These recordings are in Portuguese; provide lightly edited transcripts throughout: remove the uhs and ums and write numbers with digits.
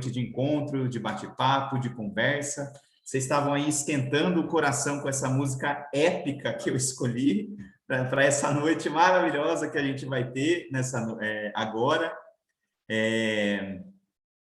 de encontro, de bate-papo, de conversa. Vocês estavam aí esquentando o coração com essa música épica que eu escolhi para essa noite maravilhosa que a gente vai ter agora.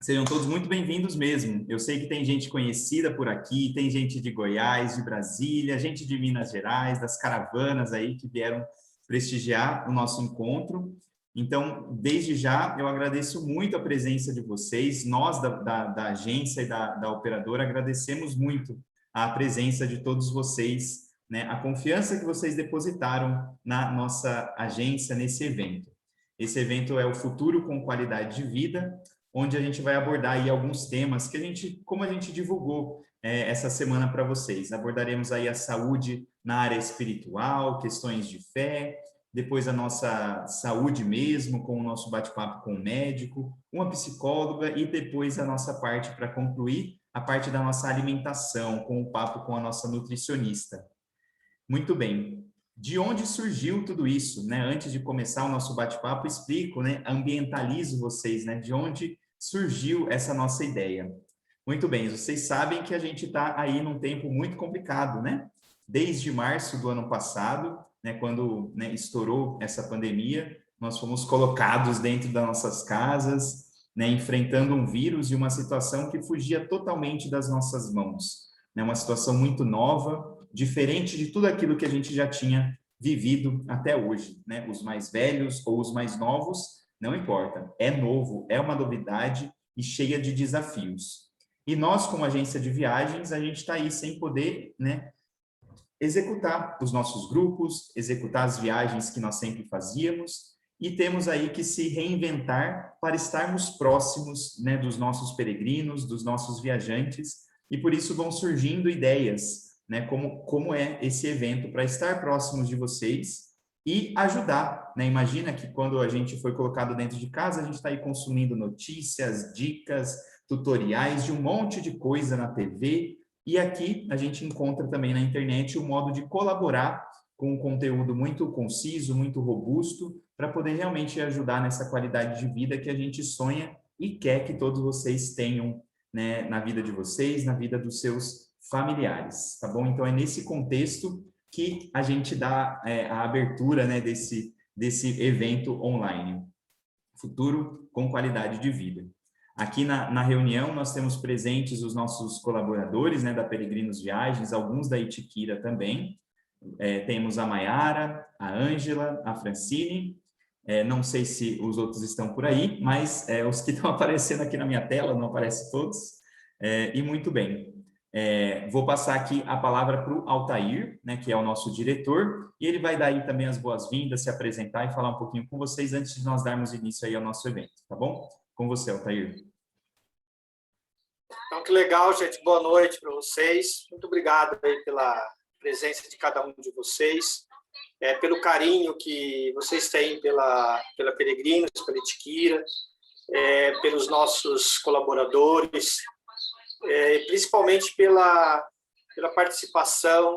Sejam todos muito bem-vindos mesmo. Eu sei que tem gente conhecida por aqui, tem gente de Goiás, de Brasília, gente de Minas Gerais, das caravanas aí que vieram prestigiar o nosso encontro. Então, desde já, eu agradeço muito a presença de vocês. Nós, da agência e da operadora, agradecemos muito a presença de todos vocês, né? A confiança que vocês depositaram na nossa agência nesse evento. Esse evento é o Futuro com Qualidade de Vida, onde a gente vai abordar aí alguns temas que como a gente divulgou essa semana para vocês. Abordaremos aí a saúde na área espiritual, questões de fé, depois a nossa saúde mesmo, com o nosso bate-papo com o médico, uma psicóloga e depois a nossa parte, para concluir, a parte da nossa alimentação, com o papo com a nossa nutricionista. Muito bem. De onde surgiu tudo isso, né? Antes de começar o nosso bate-papo, explico, né? Ambientalizo vocês, né? De onde surgiu essa nossa ideia. Muito bem, vocês sabem que a gente está aí num tempo muito complicado, né? Desde março do ano passado, né, quando, né, estourou essa pandemia, nós fomos colocados dentro das nossas casas, né, enfrentando um vírus e uma situação que fugia totalmente das nossas mãos, né? Uma situação muito nova, diferente de tudo aquilo que a gente já tinha vivido até hoje, né? Os mais velhos ou os mais novos, não importa, é novo, é uma novidade e cheia de desafios. E nós, como agência de viagens, a gente está aí sem poder, né, executar os nossos grupos, executar as viagens que nós sempre fazíamos, e temos aí que se reinventar para estarmos próximos, né, dos nossos peregrinos, dos nossos viajantes, e por isso vão surgindo ideias, né, como é esse evento, para estar próximos de vocês e ajudar, né? Imagina que quando a gente foi colocado dentro de casa, a gente está aí consumindo notícias, dicas, tutoriais de um monte de coisa na TV, e aqui a gente encontra também na internet o modo de colaborar com um conteúdo muito conciso, muito robusto, para poder realmente ajudar nessa qualidade de vida que a gente sonha e quer que todos vocês tenham, né, na vida de vocês, na vida dos seus familiares, tá bom? Então, é nesse contexto que a gente dá a abertura, né, desse evento online, Futuro com Qualidade de Vida. Aqui na reunião, nós temos presentes os nossos colaboradores, né, da Peregrinos Viagens, alguns da Itiquira também. Temos a Maiara, a Ângela, a Francine. Não sei se os outros estão por aí, mas os que estão aparecendo aqui na minha tela, não aparecem todos. E muito bem. Vou passar aqui a palavra para o Altair, né, que é o nosso diretor, e ele vai dar aí também as boas-vindas, se apresentar e falar um pouquinho com vocês antes de nós darmos início aí ao nosso evento, tá bom? Com você, Altair. Então, que legal, gente. Boa noite para vocês. Muito obrigado aí pela presença de cada um de vocês, pelo carinho que vocês têm pela Peregrinos, pela Itiquira, pelos nossos colaboradores, principalmente pela participação,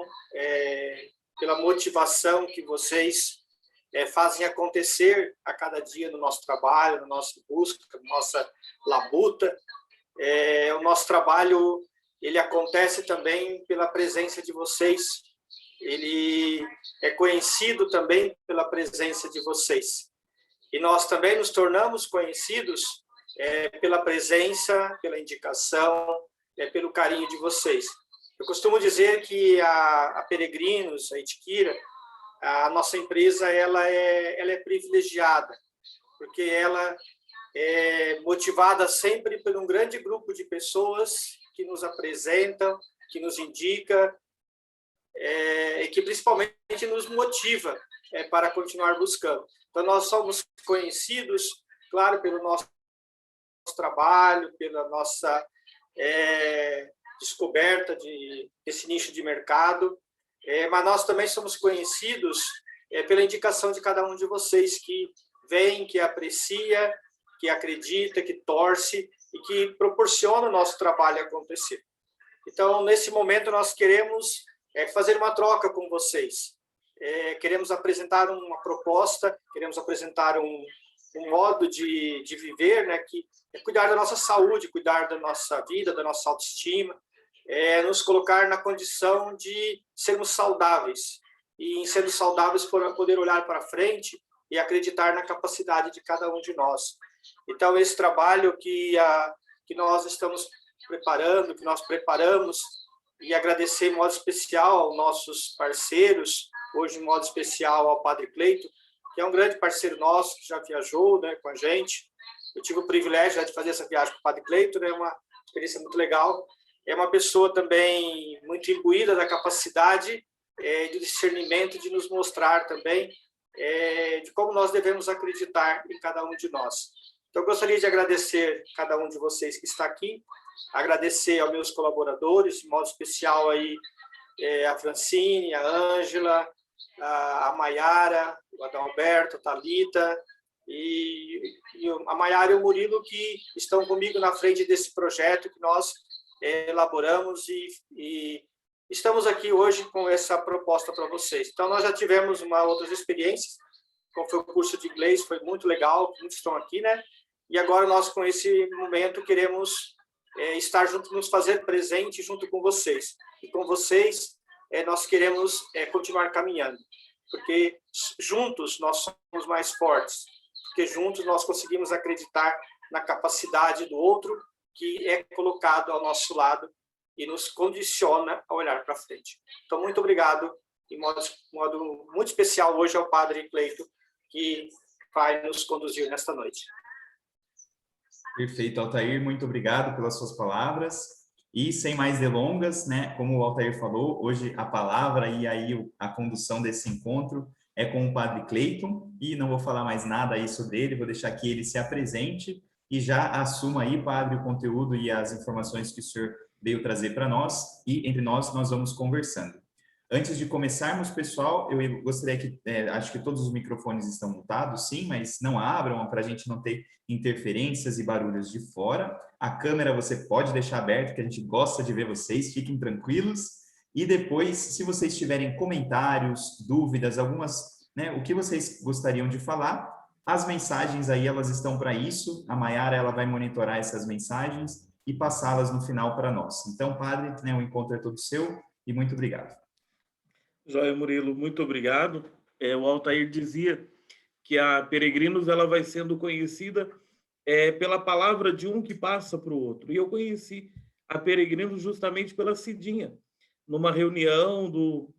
pela motivação que vocês fazem acontecer a cada dia no nosso trabalho, na nossa busca, na nossa labuta. O nosso trabalho, ele acontece também pela presença de vocês, ele é conhecido também pela presença de vocês. E nós também nos tornamos conhecidos pela presença, pela indicação, pelo carinho de vocês. Eu costumo dizer que a Peregrinos, a Itiquira, a nossa empresa, ela é privilegiada, porque ela é motivada sempre por um grande grupo de pessoas que nos apresentam, que nos indica, e que principalmente nos motiva para continuar buscando. Então, nós somos conhecidos, claro, pelo nosso trabalho, pela nossa descoberta desse nicho de mercado, mas nós também somos conhecidos pela indicação de cada um de vocês que vem, que aprecia, que acredita, que torce e que proporciona o nosso trabalho acontecer. Então, nesse momento, nós queremos fazer uma troca com vocês. Queremos apresentar uma proposta, queremos apresentar um modo de viver, né, que é cuidar da nossa saúde, cuidar da nossa vida, da nossa autoestima, nos colocar na condição de sermos saudáveis. E, em sendo saudáveis, poder olhar para frente e acreditar na capacidade de cada um de nós. Então, esse trabalho que nós estamos preparando, que nós preparamos, e agradecer em modo especial aos nossos parceiros, hoje em modo especial ao Padre Cleito, que é um grande parceiro nosso, que já viajou, né, com a gente. Eu tive o privilégio de fazer essa viagem com o Padre Cleito, né, uma experiência muito legal. É uma pessoa também muito imbuída da capacidade de discernimento, de nos mostrar também de como nós devemos acreditar em cada um de nós. Então, eu gostaria de agradecer cada um de vocês que está aqui, agradecer aos meus colaboradores, de modo especial aí, a Francine, a Ângela, a Maiara, o Adalberto, a Thalita, e a Maiara e o Murilo, que estão comigo na frente desse projeto que nós elaboramos e estamos aqui hoje com essa proposta para vocês. Então, nós já tivemos outras experiências, como foi o curso de inglês, foi muito legal, muitos estão aqui, né? E agora nós, com esse momento, queremos estar junto, nos fazer presente junto com vocês. E com vocês, nós queremos continuar caminhando, porque juntos nós somos mais fortes, porque juntos nós conseguimos acreditar na capacidade do outro, que é colocado ao nosso lado e nos condiciona a olhar para frente. Então, muito obrigado, em modo muito especial hoje ao Padre Cleito, que vai nos conduzir nesta noite. Perfeito, Altair, muito obrigado pelas suas palavras. E sem mais delongas, né, como o Altair falou, hoje a palavra e aí a condução desse encontro é com o Padre Cleiton, e não vou falar mais nada aí sobre ele, vou deixar que ele se apresente e já assuma aí, Padre, o conteúdo e as informações que o senhor veio trazer para nós, e entre nós vamos conversando. Antes de começarmos, pessoal, eu gostaria que, acho que todos os microfones estão mutados, sim, mas não abram para a gente não ter interferências e barulhos de fora. A câmera você pode deixar aberta, que a gente gosta de ver vocês, fiquem tranquilos. E depois, se vocês tiverem comentários, dúvidas, algumas, né, o que vocês gostariam de falar, as mensagens aí, elas estão para isso. A Maiara, ela vai monitorar essas mensagens e passá-las no final para nós. Então, Padre, né, o encontro é todo seu e muito obrigado. Joia, Murilo, muito obrigado. O Altair dizia que a Peregrinos ela vai sendo conhecida pela palavra de um que passa para o outro. E eu conheci a Peregrinos justamente pela Cidinha, numa reunião do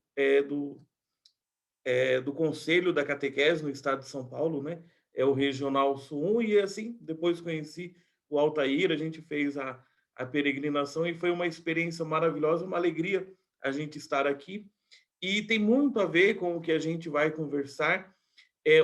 Conselho da Catequese no estado de São Paulo, né? É o Regional Sul 1, e assim, depois conheci o Altair, a gente fez a peregrinação e foi uma experiência maravilhosa, uma alegria a gente estar aqui. E tem muito a ver com o que a gente vai conversar,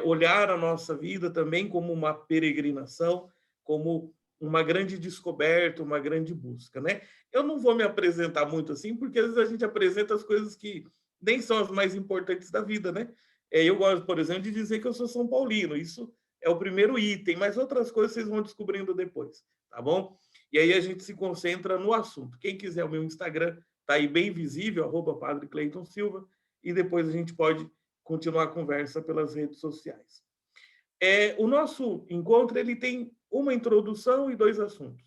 olhar a nossa vida também como uma peregrinação, como uma grande descoberta, uma grande busca, né? Eu não vou me apresentar muito assim, porque às vezes a gente apresenta as coisas que nem são as mais importantes da vida, né? Eu gosto, por exemplo, de dizer que eu sou São Paulino, isso é o primeiro item, mas outras coisas vocês vão descobrindo depois, tá bom? E aí a gente se concentra no assunto. Quem quiser o meu Instagram, está aí bem visível, @Padre Cleiton Silva, e depois a gente pode continuar a conversa pelas redes sociais. O nosso encontro ele tem uma introdução e 2 assuntos.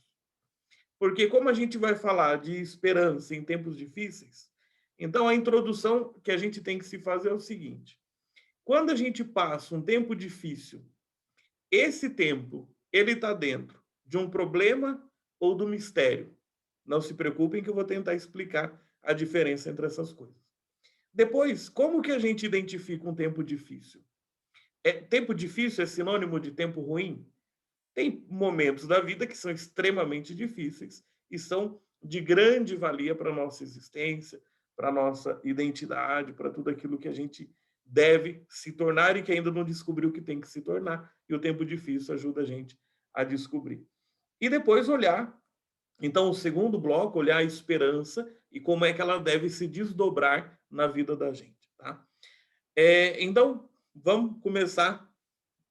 Porque como a gente vai falar de esperança em tempos difíceis, então a introdução que a gente tem que se fazer é o seguinte: quando a gente passa um tempo difícil, esse tempo ele está dentro de um problema ou do mistério. Não se preocupem que eu vou tentar explicar a diferença entre essas coisas. Depois, como que a gente identifica um tempo difícil? Tempo difícil é sinônimo de tempo ruim? Tem momentos da vida que são extremamente difíceis e são de grande valia para a nossa existência, para a nossa identidade, para tudo aquilo que a gente deve se tornar e que ainda não descobriu que tem que se tornar. E o tempo difícil ajuda a gente a descobrir. E depois olhar, então, o segundo bloco, olhar a esperança e como é que ela deve se desdobrar na vida da gente, tá? Então, vamos começar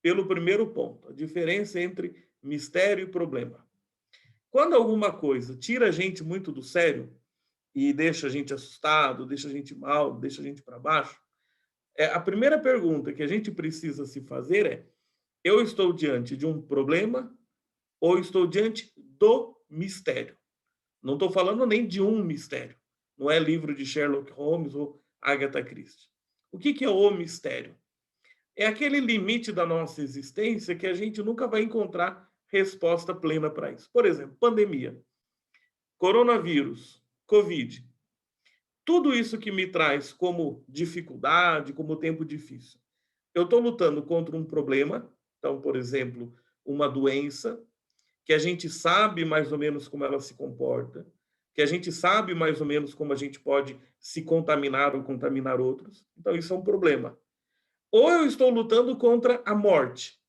pelo primeiro ponto, a diferença entre mistério e problema. Quando alguma coisa tira a gente muito do sério e deixa a gente assustado, deixa a gente mal, deixa a gente para baixo, a primeira pergunta que a gente precisa se fazer é: Eu estou diante de um problema ou estou diante do mistério? Não estou falando nem de um mistério. Não é livro de Sherlock Holmes ou Agatha Christie. O que é o mistério? É aquele limite da nossa existência que a gente nunca vai encontrar resposta plena para isso. Por exemplo, pandemia, coronavírus, Covid. Tudo isso que me traz como dificuldade, como tempo difícil. Eu estou lutando contra um problema, então, por exemplo, uma doença, que a gente sabe mais ou menos como ela se comporta, que a gente sabe mais ou menos como a gente pode se contaminar ou contaminar outros. Então, isso é um problema. Ou eu estou lutando contra a morte.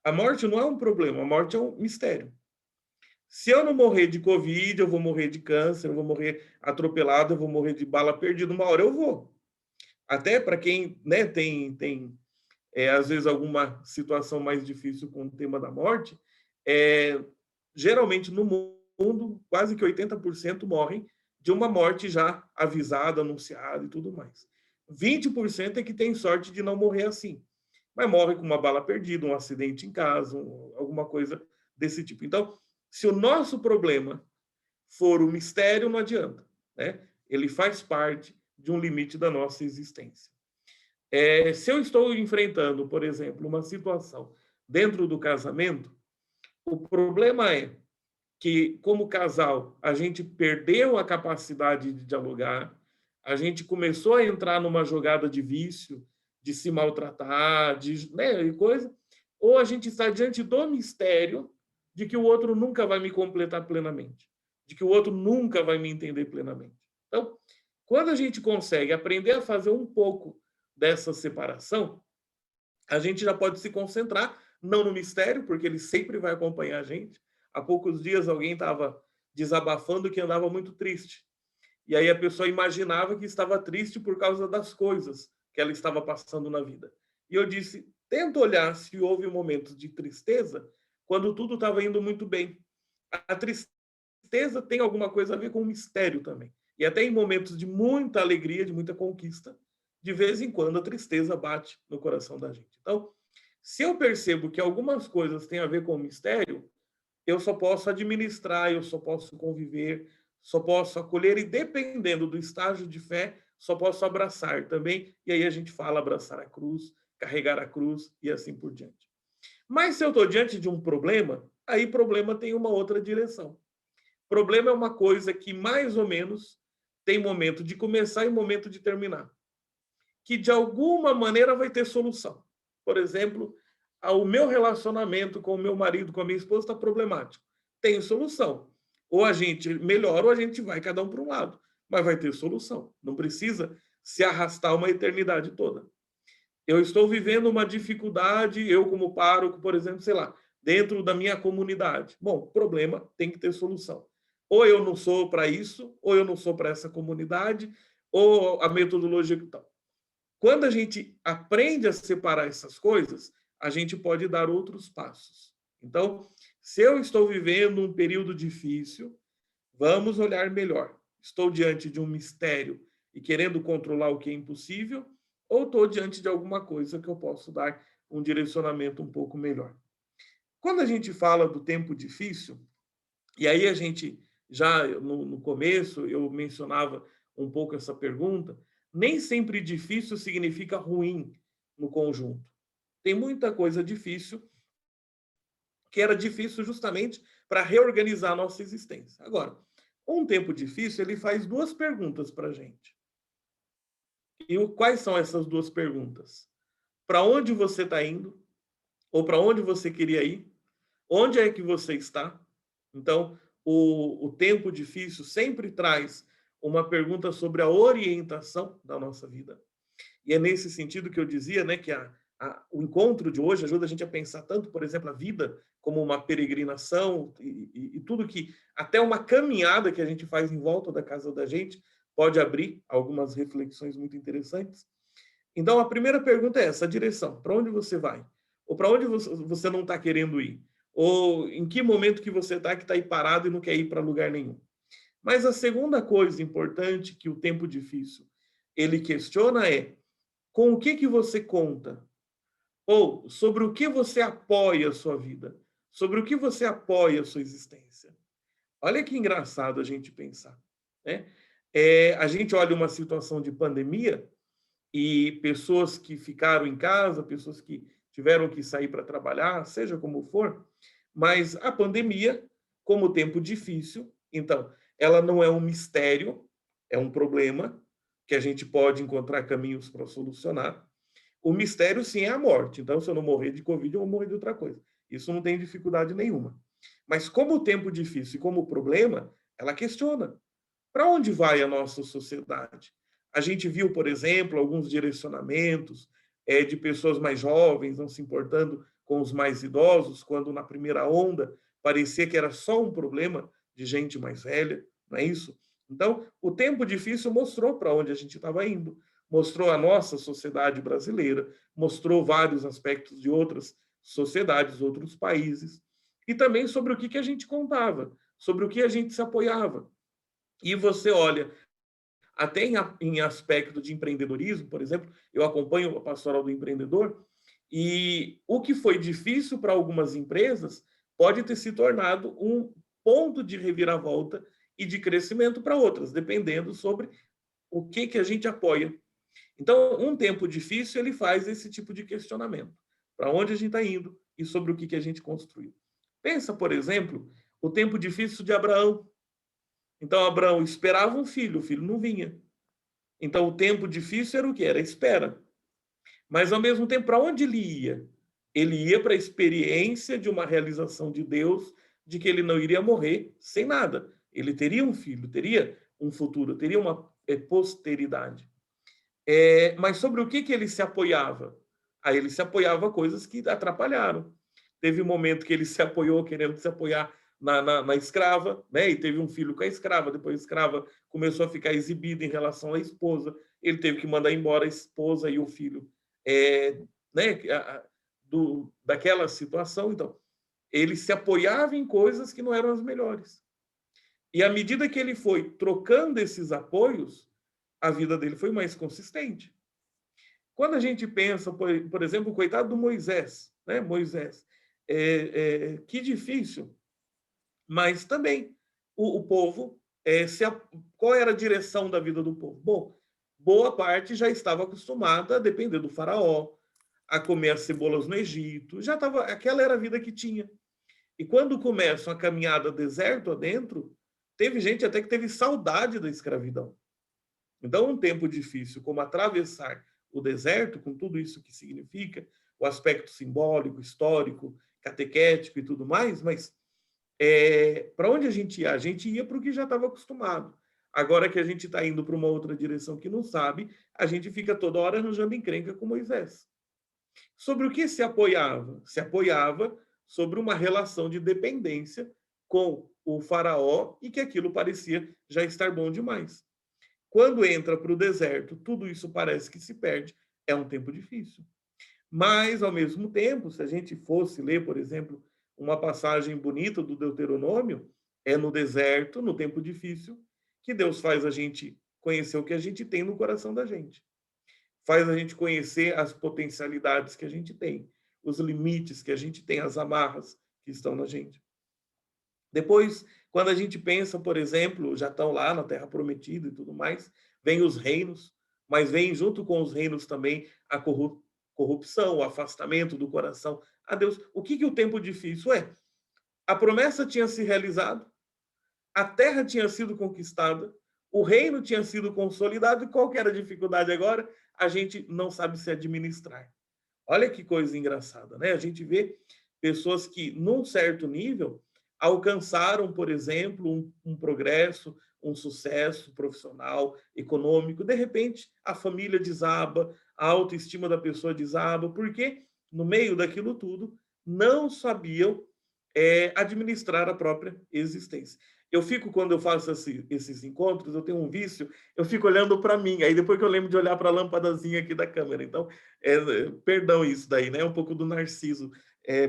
A morte não é um problema, a morte é um mistério. Se eu não morrer de Covid, eu vou morrer de câncer, eu vou morrer atropelado, eu vou morrer de bala perdida, uma hora eu vou. Até para quem, né, tem às vezes alguma situação mais difícil com o tema da morte, geralmente no mundo, quase que 80% morrem de uma morte já avisada, anunciada e tudo mais. 20% é que tem sorte de não morrer assim, mas morre com uma bala perdida, um acidente em casa, alguma coisa desse tipo. Então, se o nosso problema for o mistério, não adianta, né? Ele faz parte de um limite da nossa existência. Se eu estou enfrentando, por exemplo, uma situação dentro do casamento, o problema é que, como casal, a gente perdeu a capacidade de dialogar, a gente começou a entrar numa jogada de vício, de se maltratar, né, coisa, ou a gente está diante do mistério de que o outro nunca vai me completar plenamente, de que o outro nunca vai me entender plenamente. Então, quando a gente consegue aprender a fazer um pouco dessa separação, a gente já pode se concentrar, não no mistério, porque ele sempre vai acompanhar a gente. Há poucos dias alguém estava desabafando que andava muito triste. E aí a pessoa imaginava que estava triste por causa das coisas que ela estava passando na vida. E eu disse, tenta olhar se houve momentos de tristeza quando tudo estava indo muito bem. A tristeza tem alguma coisa a ver com o mistério também. E até em momentos de muita alegria, de muita conquista, de vez em quando a tristeza bate no coração da gente. Então, se eu percebo que algumas coisas têm a ver com o mistério, eu só posso administrar, eu só posso conviver, só posso acolher e, dependendo do estágio de fé, só posso abraçar também. E aí a gente fala abraçar a cruz, carregar a cruz e assim por diante. Mas se eu estou diante de um problema, aí problema tem uma outra direção. Problema é uma coisa que mais ou menos tem momento de começar e momento de terminar, que de alguma maneira vai ter solução. Por exemplo, o meu relacionamento com o meu marido, com a minha esposa, está problemático. Tem solução. Ou a gente melhora ou a gente vai cada um para um lado. Mas vai ter solução. Não precisa se arrastar uma eternidade toda. Eu estou vivendo uma dificuldade, eu como pároco, por exemplo, sei lá, dentro da minha comunidade. Bom, problema tem que ter solução. Ou eu não sou para isso, ou eu não sou para essa comunidade, ou a metodologia que tal. Quando a gente aprende a separar essas coisas, a gente pode dar outros passos. Então, se eu estou vivendo um período difícil, vamos olhar melhor. Estou diante de um mistério e querendo controlar o que é impossível, ou estou diante de alguma coisa que eu posso dar um direcionamento um pouco melhor. Quando a gente fala do tempo difícil, e aí a gente já no começo eu mencionava um pouco essa pergunta, nem sempre difícil significa ruim no conjunto. Tem muita coisa difícil que era difícil justamente para reorganizar a nossa existência. Agora, um tempo difícil, ele faz duas perguntas para a gente. E quais são essas duas perguntas? Para onde você está indo? Ou para onde você queria ir? Onde é que você está? Então, o tempo difícil sempre traz uma pergunta sobre a orientação da nossa vida. E é nesse sentido que eu dizia, né, que o encontro de hoje ajuda a gente a pensar tanto, por exemplo, a vida como uma peregrinação e tudo que, até uma caminhada que a gente faz em volta da casa da gente, pode abrir algumas reflexões muito interessantes. Então, a primeira pergunta é essa, a direção. Para onde você vai? Ou para onde você não está querendo ir? Ou em que momento que você está que está aí parado e não quer ir para lugar nenhum? Mas a segunda coisa importante que o tempo difícil ele questiona é com o que você conta? Ou sobre o que você apoia a sua vida? Sobre o que você apoia a sua existência? Olha que engraçado a gente pensar, né? A gente olha uma situação de pandemia e pessoas que ficaram em casa, pessoas que tiveram que sair para trabalhar, seja como for, mas a pandemia, como tempo difícil, então, ela não é um mistério, é um problema que a gente pode encontrar caminhos para solucionar. O mistério, sim, é a morte. Então, se eu não morrer de Covid, eu vou morrer de outra coisa. Isso não tem dificuldade nenhuma. Mas como tempo difícil e como problema, ela questiona. Para onde vai a nossa sociedade? A gente viu, por exemplo, alguns direcionamentos de pessoas mais jovens não se importando com os mais idosos, quando na primeira onda parecia que era só um problema de gente mais velha, não é isso? Então, o tempo difícil mostrou para onde a gente estava indo, mostrou a nossa sociedade brasileira, mostrou vários aspectos de outras sociedades, outros países, e também sobre o que a gente contava, sobre o que a gente se apoiava. E você olha, até em aspecto de empreendedorismo, por exemplo, eu acompanho a Pastoral do Empreendedor, e o que foi difícil para algumas empresas pode ter se tornado um ponto de reviravolta e de crescimento para outras, dependendo sobre o que a gente apoia. Então, um tempo difícil, ele faz esse tipo de questionamento. Para onde a gente está indo e sobre o que a gente construiu. Pensa, por exemplo, o tempo difícil de Abraão. Então, Abraão esperava um filho, o filho não vinha. Então, o tempo difícil era o quê? Era a espera. Mas, ao mesmo tempo, para onde ele ia? Ele ia para a experiência de uma realização de Deus, de que ele não iria morrer sem nada. Ele teria um filho, teria um futuro, teria uma posteridade. Mas sobre o que ele se apoiava? Aí ele se apoiava coisas que atrapalharam. Teve um momento que ele se apoiou, querendo se apoiar na escrava, né? E teve um filho com a escrava. Depois a escrava começou a ficar exibida em relação à esposa. Ele teve que mandar embora a esposa e o filho, né? Daquela situação. Então, ele se apoiava em coisas que não eram as melhores. E à medida que ele foi trocando esses apoios, a vida dele foi mais consistente. Quando a gente pensa, por exemplo, o coitado do Moisés, né? Moisés, que difícil, mas também o povo, qual era a direção da vida do povo? Bom, boa parte já estava acostumada a depender do faraó, a comer as cebolas no Egito, já estava, aquela era a vida que tinha. E quando começam a caminhada deserto adentro, teve gente até que teve saudade da escravidão. Então, um tempo difícil, como atravessar o deserto, com tudo isso que significa, o aspecto simbólico, histórico, catequético e tudo mais, mas para onde a gente ia? A gente ia para o que já estava acostumado. Agora que a gente está indo para uma outra direção que não sabe, a gente fica toda hora arranjando encrenca com Moisés. Sobre o que se apoiava? Se apoiava sobre uma relação de dependência com o faraó e que aquilo parecia já estar bom demais. Quando entra para o deserto, tudo isso parece que se perde. É um tempo difícil. Mas, ao mesmo tempo, se a gente fosse ler, por exemplo, uma passagem bonita do Deuteronômio, é no deserto, no tempo difícil, que Deus faz a gente conhecer o que a gente tem no coração da gente. Faz a gente conhecer as potencialidades que a gente tem, os limites que a gente tem, as amarras que estão na gente. Depois, quando a gente pensa, por exemplo, já estão lá na Terra Prometida e tudo mais, vem os reinos, mas vem junto com os reinos também a corrupção, o afastamento do coração a Deus. O que o tempo difícil é? A promessa tinha se realizado, a terra tinha sido conquistada, o reino tinha sido consolidado, e qual que era a dificuldade agora? A gente não sabe se administrar. Olha que coisa engraçada, né? A gente vê pessoas que, num certo nível, alcançaram, por exemplo, um progresso, um sucesso profissional, econômico. De repente, a família desaba, a autoestima da pessoa desaba, porque, no meio daquilo tudo, não sabiam administrar a própria existência. Eu fico, quando eu faço esses encontros, eu tenho um vício, eu fico olhando para mim, aí depois que eu lembro de olhar para a lâmpadazinha aqui da câmera. Então, perdão isso daí, né? Um pouco do narciso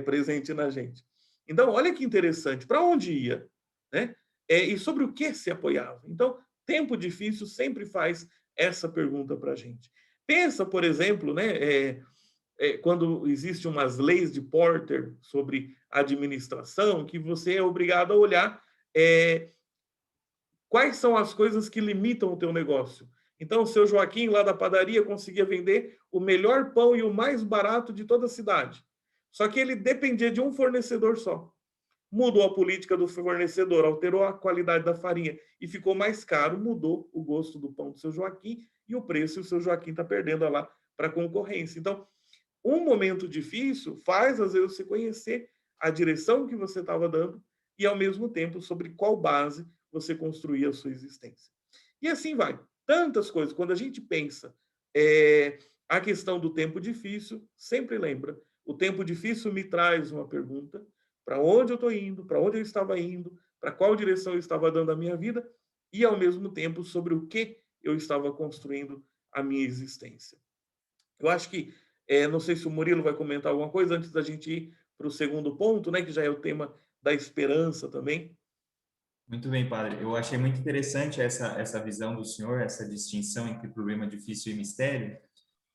presente na gente. Então, olha que interessante, para onde ia? Né? E sobre o que se apoiava? Então, tempo difícil sempre faz essa pergunta para a gente. Pensa, por exemplo, né, quando existem umas leis de Porter sobre administração, que você é obrigado a olhar quais são as coisas que limitam o teu negócio. Então, o seu Joaquim, lá da padaria, conseguia vender o melhor pão e o mais barato de toda a cidade. Só que ele dependia de um fornecedor só. Mudou a política do fornecedor, alterou a qualidade da farinha e ficou mais caro, mudou o gosto do pão do seu Joaquim e o preço, e o seu Joaquim está perdendo lá para a concorrência. Então, um momento difícil faz, às vezes, você conhecer a direção que você estava dando e, ao mesmo tempo, sobre qual base você construía a sua existência. E assim vai. Tantas coisas. Quando a gente pensa a questão do tempo difícil, sempre lembra, o tempo difícil me traz uma pergunta: para onde eu estou indo, para onde eu estava indo, para qual direção eu estava dando a minha vida, e, ao mesmo tempo, sobre o que eu estava construindo a minha existência. Eu acho que, não sei se o Murilo vai comentar alguma coisa antes da gente ir para o segundo ponto, né, que já é o tema da esperança também. Muito bem, padre. Eu achei muito interessante essa visão do senhor, essa distinção entre problema difícil e mistério.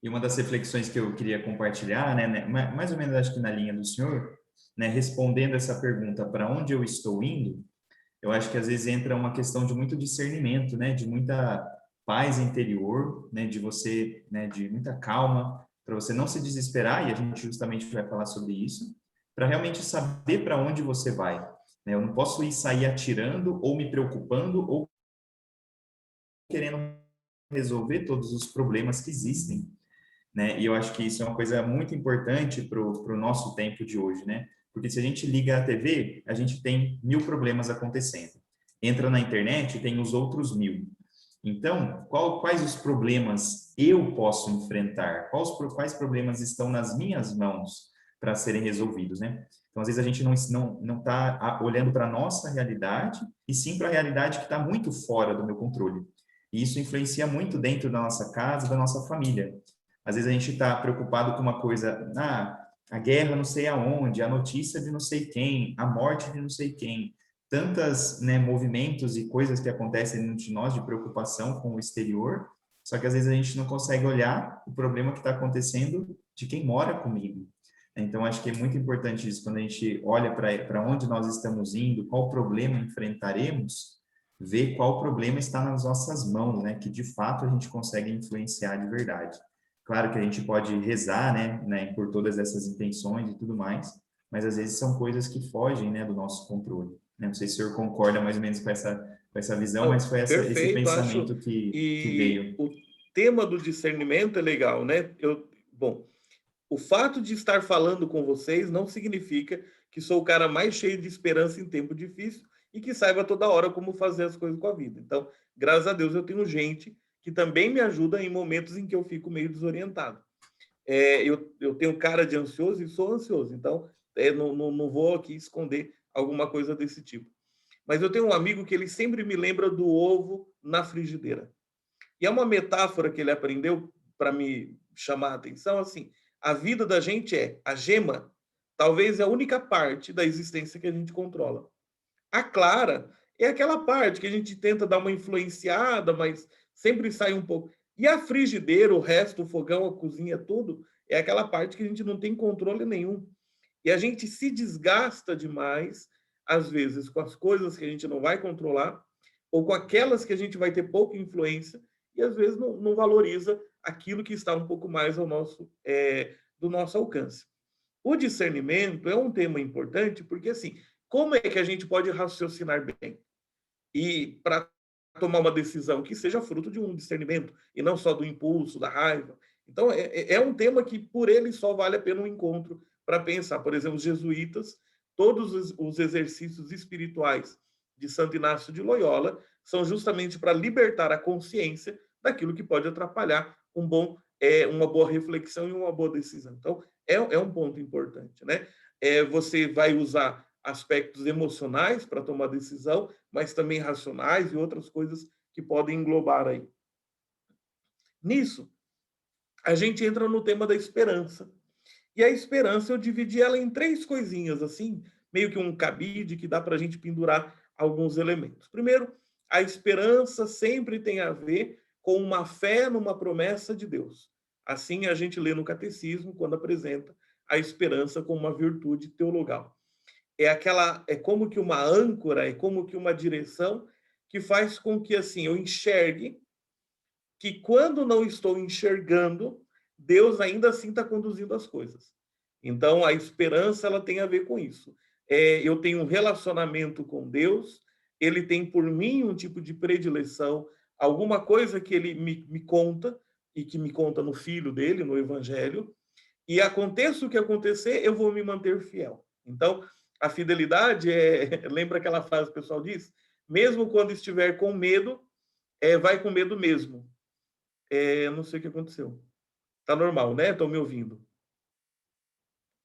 E uma das reflexões que eu queria compartilhar, né, mais ou menos acho que na linha do senhor, né, respondendo essa pergunta, para onde eu estou indo, eu acho que às vezes entra uma questão de muito discernimento, né, de muita paz interior, né, de você, né, de muita calma, para você não se desesperar, e a gente justamente vai falar sobre isso, para realmente saber para onde você vai. Né? Eu não posso sair atirando ou me preocupando ou querendo resolver todos os problemas que existem, né? E eu acho que isso é uma coisa muito importante para o nosso tempo de hoje, né? Porque se a gente liga a TV, a gente tem 1000 problemas acontecendo. Entra na internet, tem os outros 1000. Então, quais os problemas eu posso enfrentar? Quais problemas estão nas minhas mãos para serem resolvidos, né? Então, às vezes a gente não está olhando para a nossa realidade, e sim para a realidade que está muito fora do meu controle. E isso influencia muito dentro da nossa casa, da nossa família. Às vezes a gente está preocupado com uma coisa, a guerra não sei aonde, a notícia de não sei quem, a morte de não sei quem. Tantas, né, movimentos e coisas que acontecem dentro de nós de preocupação com o exterior, só que às vezes a gente não consegue olhar o problema que está acontecendo de quem mora comigo. Então, acho que é muito importante isso, quando a gente olha para onde nós estamos indo, qual problema enfrentaremos, ver qual problema está nas nossas mãos, né, que de fato a gente consegue influenciar de verdade. Claro que a gente pode rezar, né, por todas essas intenções e tudo mais, mas às vezes são coisas que fogem, né, do nosso controle. Não sei se o senhor concorda mais ou menos com essa visão, mas foi esse Perfeito, pensamento acho. que E veio. o tema do discernimento é legal, né? Bom, o fato de estar falando com vocês não significa que sou o cara mais cheio de esperança em tempo difícil e que saiba toda hora como fazer as coisas com a vida. Então, graças a Deus, eu tenho gente que também me ajuda em momentos em que eu fico meio desorientado. Eu tenho cara de ansioso e sou ansioso, então não vou aqui esconder alguma coisa desse tipo. Mas eu tenho um amigo que ele sempre me lembra do ovo na frigideira. E é uma metáfora que ele aprendeu para me chamar a atenção, assim, a vida da gente a gema, talvez é a única parte da existência que a gente controla. A clara é aquela parte que a gente tenta dar uma influenciada, mas sempre sai um pouco. E a frigideira, o resto, o fogão, a cozinha, tudo, é aquela parte que a gente não tem controle nenhum. E a gente se desgasta demais, às vezes, com as coisas que a gente não vai controlar, ou com aquelas que a gente vai ter pouca influência, e às vezes não valoriza aquilo que está um pouco mais do nosso alcance. O discernimento é um tema importante, porque, assim, como é que a gente pode raciocinar bem? E para tomar uma decisão que seja fruto de um discernimento, e não só do impulso, da raiva. Então, é um tema que, por ele, só vale a pena um encontro para pensar. Por exemplo, os jesuítas, todos os exercícios espirituais de Santo Inácio de Loyola são justamente para libertar a consciência daquilo que pode atrapalhar uma boa reflexão e uma boa decisão. Então, é um ponto importante, né? Você vai usar aspectos emocionais para tomar decisão, mas também racionais e outras coisas que podem englobar aí. Nisso, a gente entra no tema da esperança. E a esperança, eu dividi ela em 3 coisinhas, assim, meio que um cabide que dá para a gente pendurar alguns elementos. Primeiro, a esperança sempre tem a ver com uma fé numa promessa de Deus. Assim a gente lê no catecismo quando apresenta a esperança como uma virtude teologal. É como que uma âncora, é como que uma direção que faz com que assim eu enxergue que quando não estou enxergando, Deus ainda assim está conduzindo as coisas. Então, a esperança ela tem a ver com isso. Eu tenho um relacionamento com Deus, ele tem por mim um tipo de predileção, alguma coisa que ele me conta, e que me conta no Filho dele, no Evangelho, e aconteça o que acontecer, eu vou me manter fiel. Então, a fidelidade lembra aquela frase que o pessoal diz? Mesmo quando estiver com medo, vai com medo mesmo. Não sei o que aconteceu. Tá normal, né? Estão me ouvindo?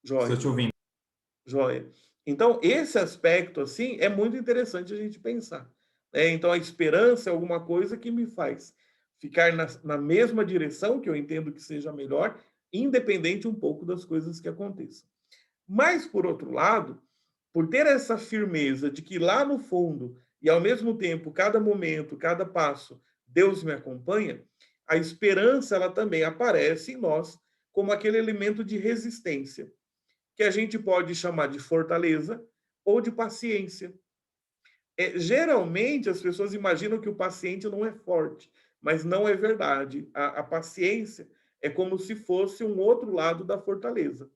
Estou Joia. te ouvindo. Joia. Então, esse aspecto, assim, é muito interessante a gente pensar. Então, a esperança é alguma coisa que me faz ficar na mesma direção, que eu entendo que seja melhor, independente um pouco das coisas que aconteçam. Mas, por outro lado, por ter essa firmeza de que lá no fundo, e ao mesmo tempo, cada momento, cada passo, Deus me acompanha, a esperança ela também aparece em nós como aquele elemento de resistência, que a gente pode chamar de fortaleza ou de paciência. Geralmente, as pessoas imaginam que o paciente não é forte, mas não é verdade. A paciência é como se fosse um outro lado da fortaleza.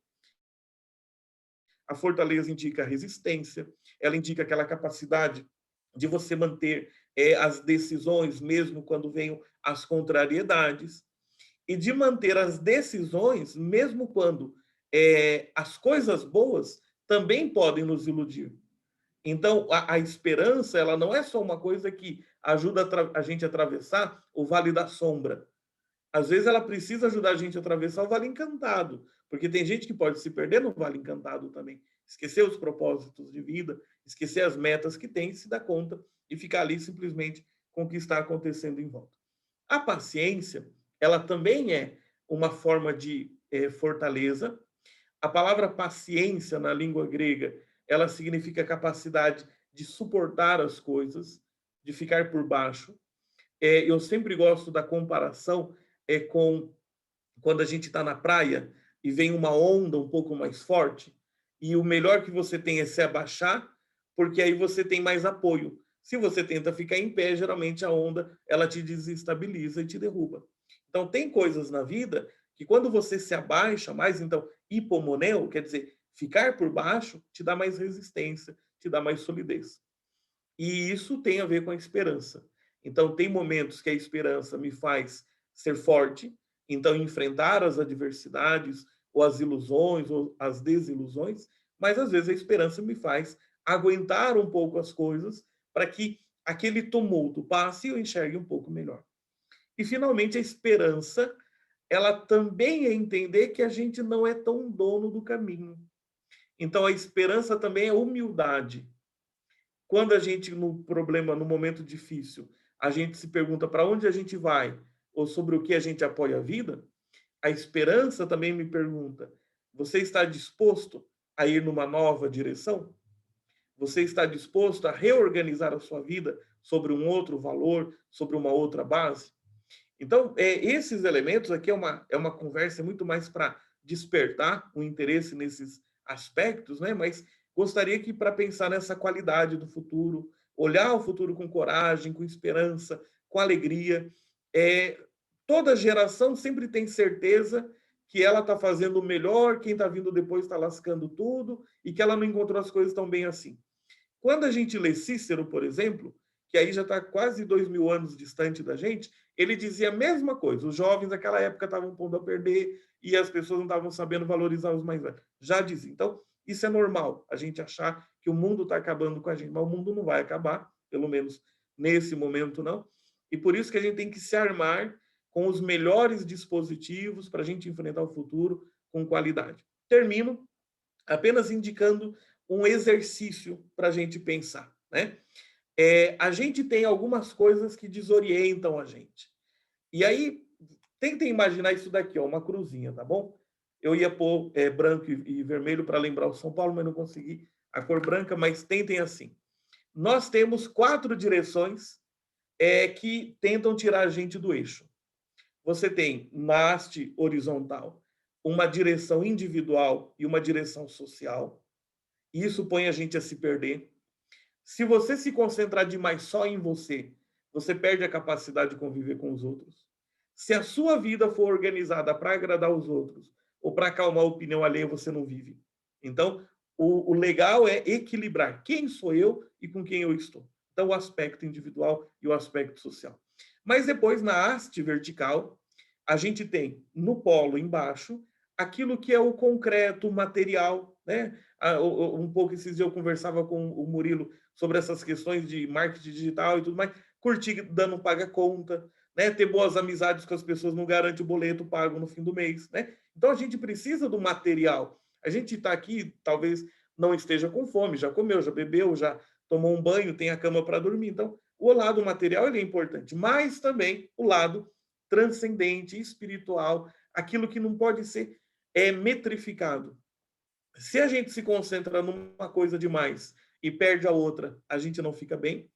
A fortaleza indica a resistência, ela indica aquela capacidade de você manter as decisões, mesmo quando venham as contrariedades, e de manter as decisões, mesmo quando as coisas boas também podem nos iludir. Então, a esperança, ela não é só uma coisa que ajuda a gente a atravessar o vale da sombra. Às vezes ela precisa ajudar a gente a atravessar o Vale Encantado, porque tem gente que pode se perder no Vale Encantado também, esquecer os propósitos de vida, esquecer as metas que tem, se dar conta e ficar ali simplesmente com o que está acontecendo em volta. A paciência, ela também é uma forma de fortaleza. A palavra paciência na língua grega, ela significa capacidade de suportar as coisas, de ficar por baixo. Eu sempre gosto da comparação com quando a gente está na praia e vem uma onda um pouco mais forte, e o melhor que você tem é se abaixar, porque aí você tem mais apoio. Se você tenta ficar em pé, geralmente a onda ela te desestabiliza e te derruba. Então tem coisas na vida que quando você se abaixa mais, então hipomoneu, quer dizer, ficar por baixo, te dá mais resistência, te dá mais solidez. E isso tem a ver com a esperança. Então, tem momentos que a esperança me faz ser forte, então enfrentar as adversidades, ou as ilusões, ou as desilusões, mas às vezes a esperança me faz aguentar um pouco as coisas para que aquele tumulto passe e eu enxergue um pouco melhor. E, finalmente, a esperança, ela também é entender que a gente não é tão dono do caminho. Então, a esperança também é humildade. Quando a gente, no problema, no momento difícil, a gente se pergunta para onde a gente vai ou sobre o que a gente apoia a vida, a esperança também me pergunta: você está disposto a ir numa nova direção? Você está disposto a reorganizar a sua vida sobre um outro valor, sobre uma outra base? Então, esses elementos aqui é uma conversa muito mais para despertar o interesse nesses aspectos, né? Mas gostaria que, para pensar nessa qualidade do futuro, olhar o futuro com coragem, com esperança, com alegria, toda geração sempre tem certeza que ela está fazendo o melhor, quem está vindo depois está lascando tudo, e que ela não encontrou as coisas tão bem assim. Quando a gente lê Cícero, por exemplo, que aí já está quase 2000 anos distante da gente, ele dizia a mesma coisa. Os jovens daquela época estavam pondo a perder e as pessoas não estavam sabendo valorizar os mais velhos. Já dizia. Então, isso é normal, a gente achar que o mundo está acabando com a gente, mas o mundo não vai acabar, pelo menos nesse momento não. E por isso que a gente tem que se armar com os melhores dispositivos para a gente enfrentar o futuro com qualidade. Termino apenas indicando um exercício para a gente pensar, né? A gente tem algumas coisas que desorientam a gente. E aí, tentem imaginar isso daqui, ó, uma cruzinha, tá bom? Eu ia pôr branco e vermelho para lembrar o São Paulo, mas não consegui a cor branca, mas tentem assim. Nós temos 4 direções que tentam tirar a gente do eixo. você tem na haste horizontal uma direção individual e uma direção social, e isso põe a gente a se perder. Se você se concentrar demais só em você, você perde a capacidade de conviver com os outros. Se a sua vida for organizada para agradar os outros ou para acalmar a opinião alheia, você não vive. Então, o legal é equilibrar quem sou eu e com quem eu estou. Então, o aspecto individual e o aspecto social. Mas depois, na haste vertical, a gente tem no polo embaixo aquilo que é o concreto, o material, né? Um pouco esses dias eu conversava com o Murilo sobre essas questões de marketing digital e tudo mais, curtir dando paga conta, né? Ter boas amizades com as pessoas não garante o boleto pago no fim do mês, né? Então a gente precisa do material. A gente está aqui, talvez não esteja com fome, já comeu, já bebeu, já tomou um banho, tem a cama para dormir. Então, o lado material ele é importante, mas também o lado transcendente, espiritual, aquilo que não pode ser metrificado. Se a gente se concentra numa coisa demais e perde a outra, a gente não fica bem.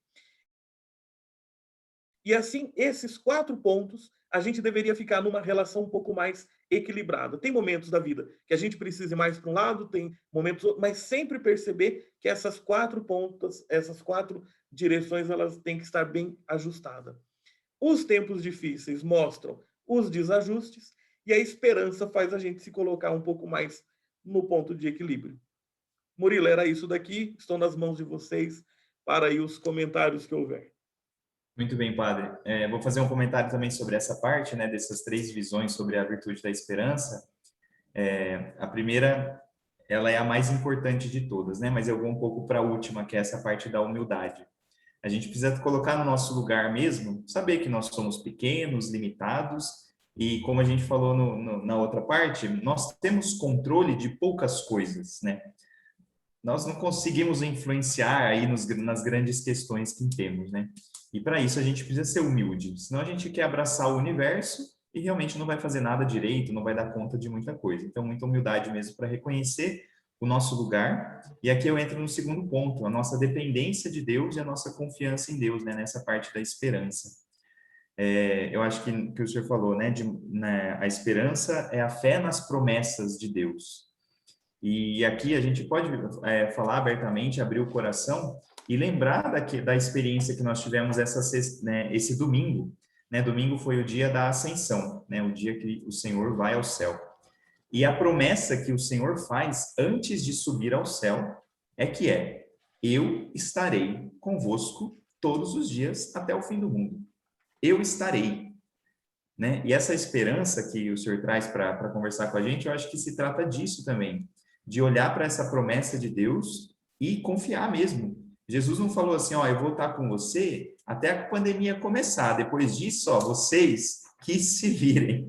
E assim, esses 4 pontos, a gente deveria ficar numa relação um pouco mais equilibrada. Tem momentos da vida que a gente precisa ir mais para um lado, tem momentos, mas sempre perceber que essas 4 pontas, essas 4 direções, elas têm que estar bem ajustadas. Os tempos difíceis mostram os desajustes e a esperança faz a gente se colocar um pouco mais no ponto de equilíbrio. Murilo, era isso daqui. Estão nas mãos de vocês para aí os comentários que houver. Muito bem, padre. Vou fazer um comentário também sobre essa parte, né, dessas 3 visões sobre a virtude da esperança. A primeira, ela é a mais importante de todas, né, mas eu vou um pouco para a última, que é essa parte da humildade. A gente precisa colocar no nosso lugar mesmo, saber que nós somos pequenos, limitados, e como a gente falou na outra parte, nós temos controle de poucas coisas, né? Nós não conseguimos influenciar aí nas grandes questões que temos, né? E para isso a gente precisa ser humilde, senão a gente quer abraçar o universo e realmente não vai fazer nada direito, não vai dar conta de muita coisa. Então, muita humildade mesmo para reconhecer o nosso lugar. E aqui eu entro no segundo ponto, a nossa dependência de Deus e a nossa confiança em Deus, né? Nessa parte da esperança. Eu acho que o senhor falou, né? A esperança é a fé nas promessas de Deus. E aqui a gente pode falar abertamente, abrir o coração e lembrar da experiência que nós tivemos esse domingo. Né? Domingo foi o dia da ascensão, né? O dia que o Senhor vai ao céu. E a promessa que o Senhor faz antes de subir ao céu eu estarei convosco todos os dias até o fim do mundo. Eu estarei. Né? E essa esperança que o Senhor traz para conversar com a gente, eu acho que se trata disso também, de olhar para essa promessa de Deus e confiar mesmo. Jesus não falou assim, ó, eu vou estar com você até a pandemia começar, depois disso, ó, vocês que se virem.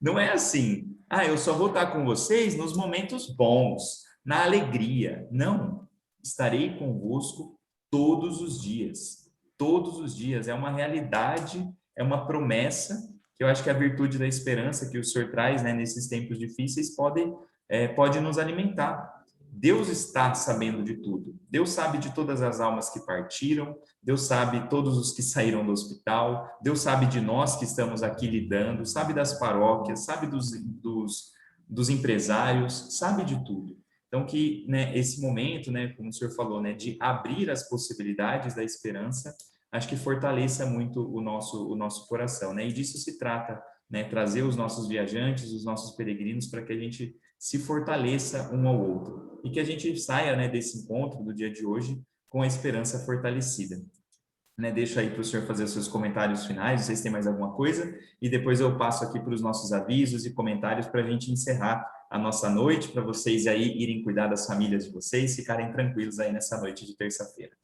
Não é assim, eu só vou estar com vocês nos momentos bons, na alegria. Não, estarei convosco todos os dias. Todos os dias, é uma realidade, é uma promessa, que eu acho que a virtude da esperança que o Senhor traz, né, nesses tempos difíceis pode nos alimentar. Deus está sabendo de tudo. Deus sabe de todas as almas que partiram, Deus sabe todos os que saíram do hospital, Deus sabe de nós que estamos aqui lidando, sabe das paróquias, sabe dos empresários, sabe de tudo. Então, que, né, esse momento, né, como o senhor falou, né, de abrir as possibilidades da esperança, acho que fortaleça muito o nosso coração, né? E disso se trata, né, trazer os nossos viajantes, os nossos peregrinos, para que a gente se fortaleça um ao outro e que a gente saia, né, desse encontro do dia de hoje com a esperança fortalecida. Né, deixo aí para o senhor fazer os seus comentários finais, vocês têm mais alguma coisa, e depois eu passo aqui para os nossos avisos e comentários para a gente encerrar a nossa noite, para vocês aí irem cuidar das famílias de vocês, ficarem tranquilos aí nessa noite de terça-feira.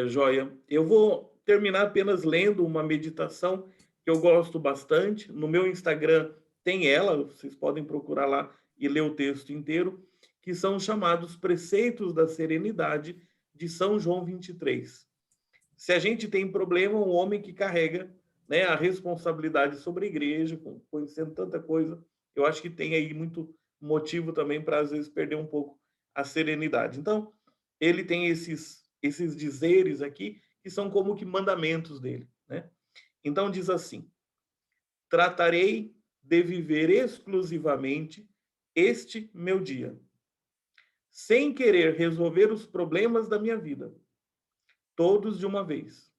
Joia. Eu vou terminar apenas lendo uma meditação que eu gosto bastante. No meu Instagram tem ela, vocês podem procurar lá e ler o texto inteiro, que são chamados Preceitos da Serenidade de São João 23. Se a gente tem problema, um homem que carrega, né, a responsabilidade sobre a igreja, conhecendo tanta coisa, eu acho que tem aí muito motivo também para, às vezes, perder um pouco a serenidade. Então, ele tem esses dizeres aqui, que são como que mandamentos dele, né? Então, diz assim: tratarei de viver exclusivamente este meu dia, sem querer resolver os problemas da minha vida, todos de uma vez.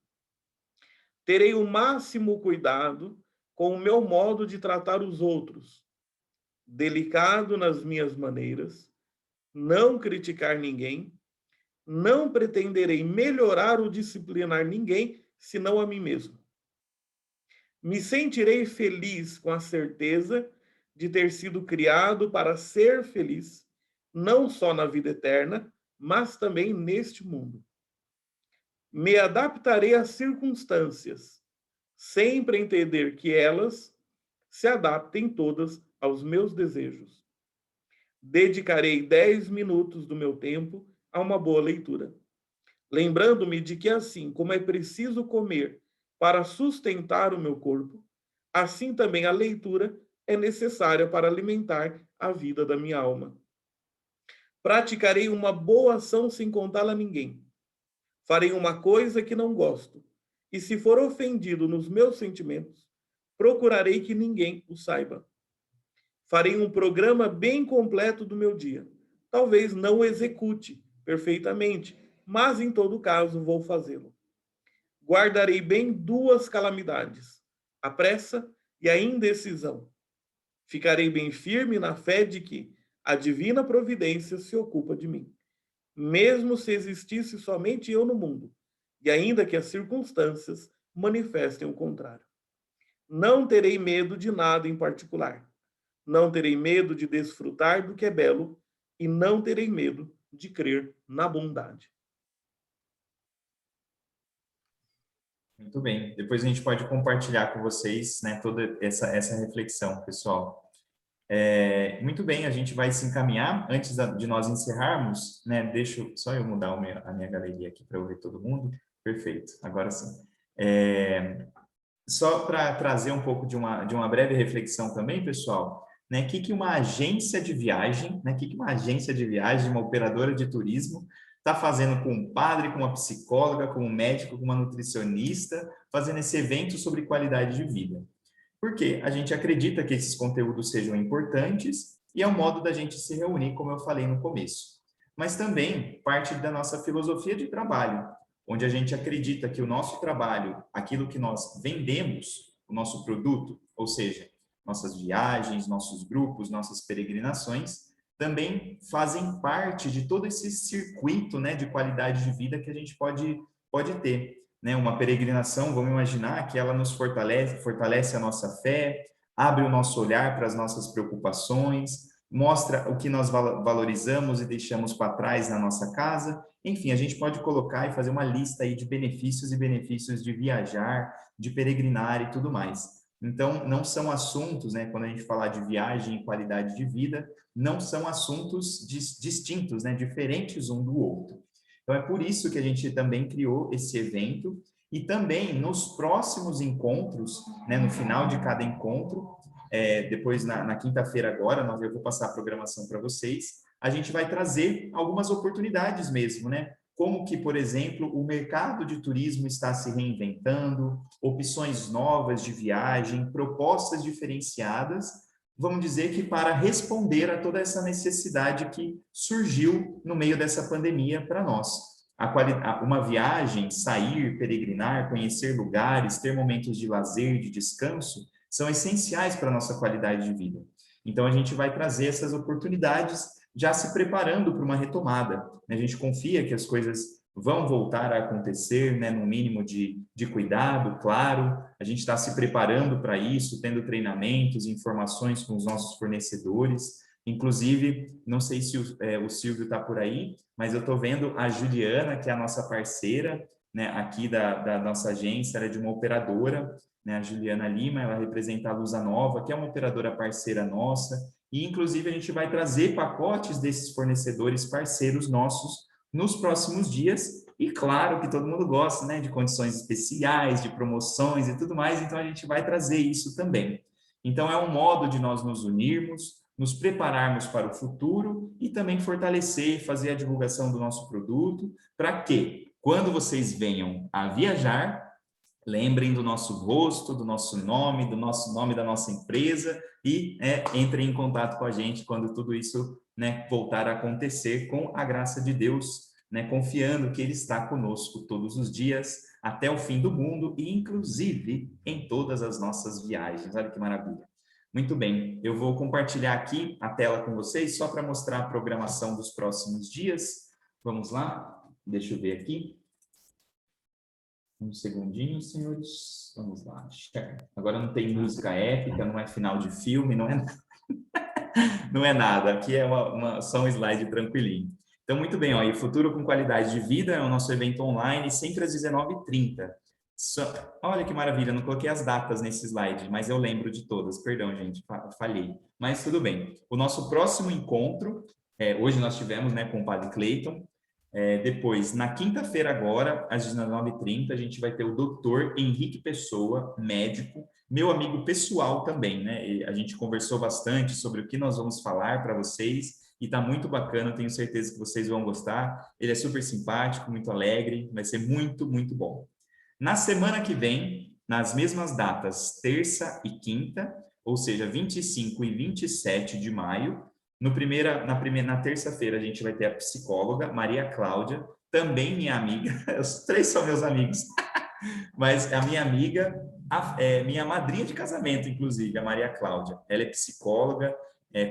Terei o máximo cuidado com o meu modo de tratar os outros, delicado nas minhas maneiras, não criticar ninguém, não pretenderei melhorar ou disciplinar ninguém, senão a mim mesmo. Me sentirei feliz com a certeza de ter sido criado para ser feliz, não só na vida eterna, mas também neste mundo. Me adaptarei às circunstâncias, sempre entender que elas se adaptem todas aos meus desejos. Dedicarei 10 minutos do meu tempo a uma boa leitura, lembrando-me de que assim como é preciso comer para sustentar o meu corpo, assim também a leitura é necessária para alimentar a vida da minha alma. Praticarei uma boa ação sem contá-la a ninguém. Farei uma coisa que não gosto, e se for ofendido nos meus sentimentos, procurarei que ninguém o saiba. Farei um programa bem completo do meu dia. Talvez não o execute perfeitamente, mas em todo caso vou fazê-lo. Guardarei bem duas calamidades, a pressa e a indecisão. Ficarei bem firme na fé de que a divina providência se ocupa de mim, mesmo se existisse somente eu no mundo, e ainda que as circunstâncias manifestem o contrário. Não terei medo de nada em particular. Não terei medo de desfrutar do que é belo e não terei medo de crer na bondade. Muito bem. Depois a gente pode compartilhar com vocês, né, toda essa reflexão, pessoal. Muito bem, a gente vai se encaminhar. Antes de nós encerrarmos, né, deixa só eu mudar a minha galeria aqui para eu ver todo mundo. Perfeito, agora sim. Só para trazer um pouco de uma breve reflexão também, pessoal, né, que uma agência de viagem, né, que uma agência de viagem, uma operadora de turismo, está fazendo com um padre, com uma psicóloga, com um médico, com uma nutricionista, fazendo esse evento sobre qualidade de vida. Porque a gente acredita que esses conteúdos sejam importantes e é um modo da gente se reunir, como eu falei no começo. Mas também parte da nossa filosofia de trabalho, onde a gente acredita que o nosso trabalho, aquilo que nós vendemos, o nosso produto, ou seja, nossas viagens, nossos grupos, nossas peregrinações, também fazem parte de todo esse circuito, né, de qualidade de vida que a gente pode ter. Né? Uma peregrinação, vamos imaginar que ela nos fortalece a nossa fé, abre o nosso olhar para as nossas preocupações, mostra o que nós valorizamos e deixamos para trás na nossa casa. Enfim, a gente pode colocar e fazer uma lista aí de benefícios e benefícios de viajar, de peregrinar e tudo mais. Então, não são assuntos, né, quando a gente falar de viagem e qualidade de vida, não são assuntos distintos, né, diferentes um do outro. Então, é por isso que a gente também criou esse evento e também nos próximos encontros, né, no final de cada encontro, depois na quinta-feira agora, eu vou passar a programação para vocês, a gente vai trazer algumas oportunidades mesmo, né? Como que, por exemplo, o mercado de turismo está se reinventando, opções novas de viagem, propostas diferenciadas, vamos dizer que para responder a toda essa necessidade que surgiu no meio dessa pandemia para nós. Uma viagem, sair, peregrinar, conhecer lugares, ter momentos de lazer, de descanso, são essenciais para a nossa qualidade de vida. Então, a gente vai trazer essas oportunidades já se preparando para uma retomada. A gente confia que as coisas vão voltar a acontecer, né, no mínimo de cuidado, claro. A gente está se preparando para isso, tendo treinamentos, informações com os nossos fornecedores. Inclusive, não sei se o Silvio está por aí, mas eu estou vendo a Juliana, que é a nossa parceira, né, aqui da nossa agência, ela é de uma operadora, né, a Juliana Lima, ela representa a Lusa Nova, que é uma operadora parceira nossa, e inclusive a gente vai trazer pacotes desses fornecedores parceiros nossos nos próximos dias, e claro que todo mundo gosta, né, de condições especiais, de promoções e tudo mais, então a gente vai trazer isso também. Então é um modo de nós nos unirmos, nos prepararmos para o futuro e também fortalecer e fazer a divulgação do nosso produto, para que, quando vocês venham a viajar, Lembrem do nosso rosto, do nosso nome da nossa empresa e entrem em contato com a gente quando tudo isso, né, voltar a acontecer com a graça de Deus, né, confiando que Ele está conosco todos os dias até o fim do mundo e, inclusive, em todas as nossas viagens. Olha que maravilha. Muito bem, eu vou compartilhar aqui a tela com vocês só para mostrar a programação dos próximos dias. Vamos lá? Deixa eu ver aqui. Um segundinho, senhores. Vamos lá. Agora não tem música épica, não é final de filme, não é, não é nada. Aqui é só um slide tranquilinho. Então, muito bem, ó, e Futuro com Qualidade de Vida é o nosso evento online, sempre às 19h30. Olha que maravilha, não coloquei as datas nesse slide, mas eu lembro de todas. Perdão, gente, falhei. Mas tudo bem. O nosso próximo encontro, hoje nós tivemos, né, com o Padre Cleiton. Depois, na quinta-feira agora, às 19h30, a gente vai ter o Dr. Henrique Pessoa, médico, meu amigo pessoal também, né? E a gente conversou bastante sobre o que nós vamos falar para vocês e tá muito bacana, tenho certeza que vocês vão gostar. Ele é super simpático, muito alegre, vai ser muito, muito bom. Na semana que vem, nas mesmas datas, terça e quinta, ou seja, 25 e 27 de maio, na terça-feira, a gente vai ter a psicóloga Maria Cláudia, também minha amiga, os três são meus amigos, mas a minha amiga, minha madrinha de casamento, inclusive, a Maria Cláudia. Ela é psicóloga,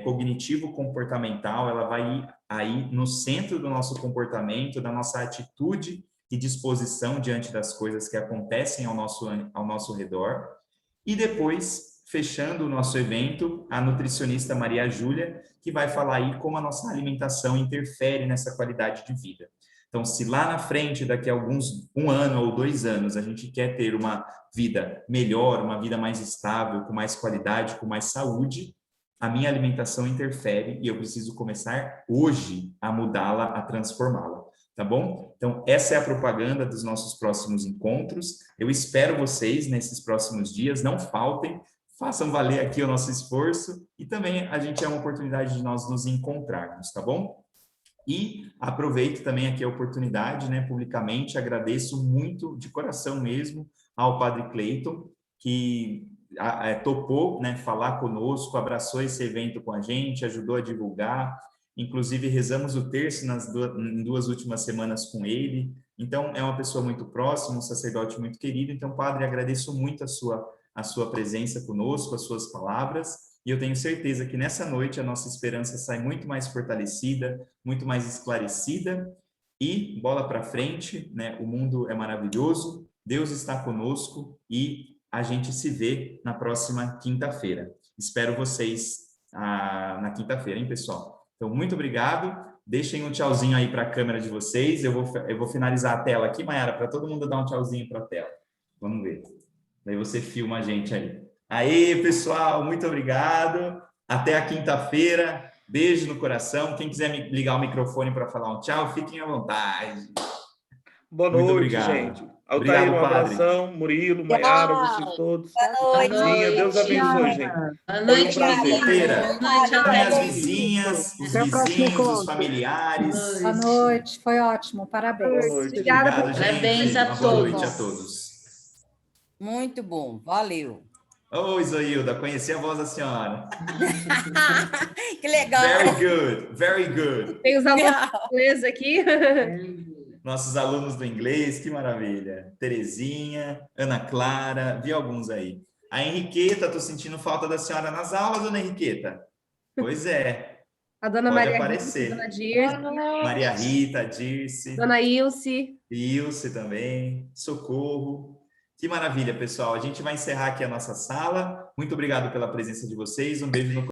cognitivo-comportamental, ela vai ir aí no centro do nosso comportamento, da nossa atitude e disposição diante das coisas que acontecem ao nosso redor. E depois, fechando o nosso evento, a nutricionista Maria Júlia, que vai falar aí como a nossa alimentação interfere nessa qualidade de vida. Então, se lá na frente, daqui a um ano ou 2 anos, a gente quer ter uma vida melhor, uma vida mais estável, com mais qualidade, com mais saúde, a minha alimentação interfere e eu preciso começar hoje a mudá-la, a transformá-la. Tá bom? Então, essa é a propaganda dos nossos próximos encontros. Eu espero vocês nesses próximos dias, não faltem, façam valer aqui o nosso esforço e também a gente é uma oportunidade de nós nos encontrarmos, tá bom? E aproveito também aqui a oportunidade, né, publicamente, agradeço muito, de coração mesmo, ao Padre Cleiton, que topou, né, falar conosco, abraçou esse evento com a gente, ajudou a divulgar. Inclusive, rezamos o terço em 2 últimas semanas com ele. Então, é uma pessoa muito próxima, um sacerdote muito querido. Então, Padre, agradeço muito a sua presença conosco, as suas palavras. E eu tenho certeza que nessa noite a nossa esperança sai muito mais fortalecida, muito mais esclarecida. E bola para frente, né? O mundo é maravilhoso, Deus está conosco e a gente se vê na próxima quinta-feira. Espero vocês na quinta-feira, hein, pessoal? Então, muito obrigado. Deixem um tchauzinho aí para a câmera de vocês. Eu vou finalizar a tela aqui, Mayara, para todo mundo dar um tchauzinho para a tela. Vamos ver. Daí você filma a gente aí. Aê, pessoal, muito obrigado. Até a quinta-feira. Beijo no coração. Quem quiser ligar o microfone para falar um tchau, fiquem à vontade. Boa muito noite, obrigado. gente. Altair, um abração. Murilo, Mayara, vocês todos. Boa noite. Deus abençoe, gente. Boa noite, Foi um prazer. Boa noite, As vizinhas, os vizinhos, os familiares. Boa noite, foi ótimo, parabéns. Boa noite. Obrigada por... Parabéns a Boa todos. noite a todos. Muito bom, valeu. Oi, Zoilda, conheci a voz da senhora. Que legal. Very good, very good. Tem os alunos de inglês aqui. Nossos alunos do inglês, que maravilha. Terezinha, Ana Clara, vi alguns aí. A Henriqueta, tô sentindo falta da senhora nas aulas, dona Henriqueta? Pois é. A dona Pode Maria aparecer. Rita, dona Dirce, Maria Rita, Dirce, dona Ilse. Ilse também, Socorro. Que maravilha, pessoal. A gente vai encerrar aqui a nossa sala. Muito obrigado pela presença de vocês. Um beijo no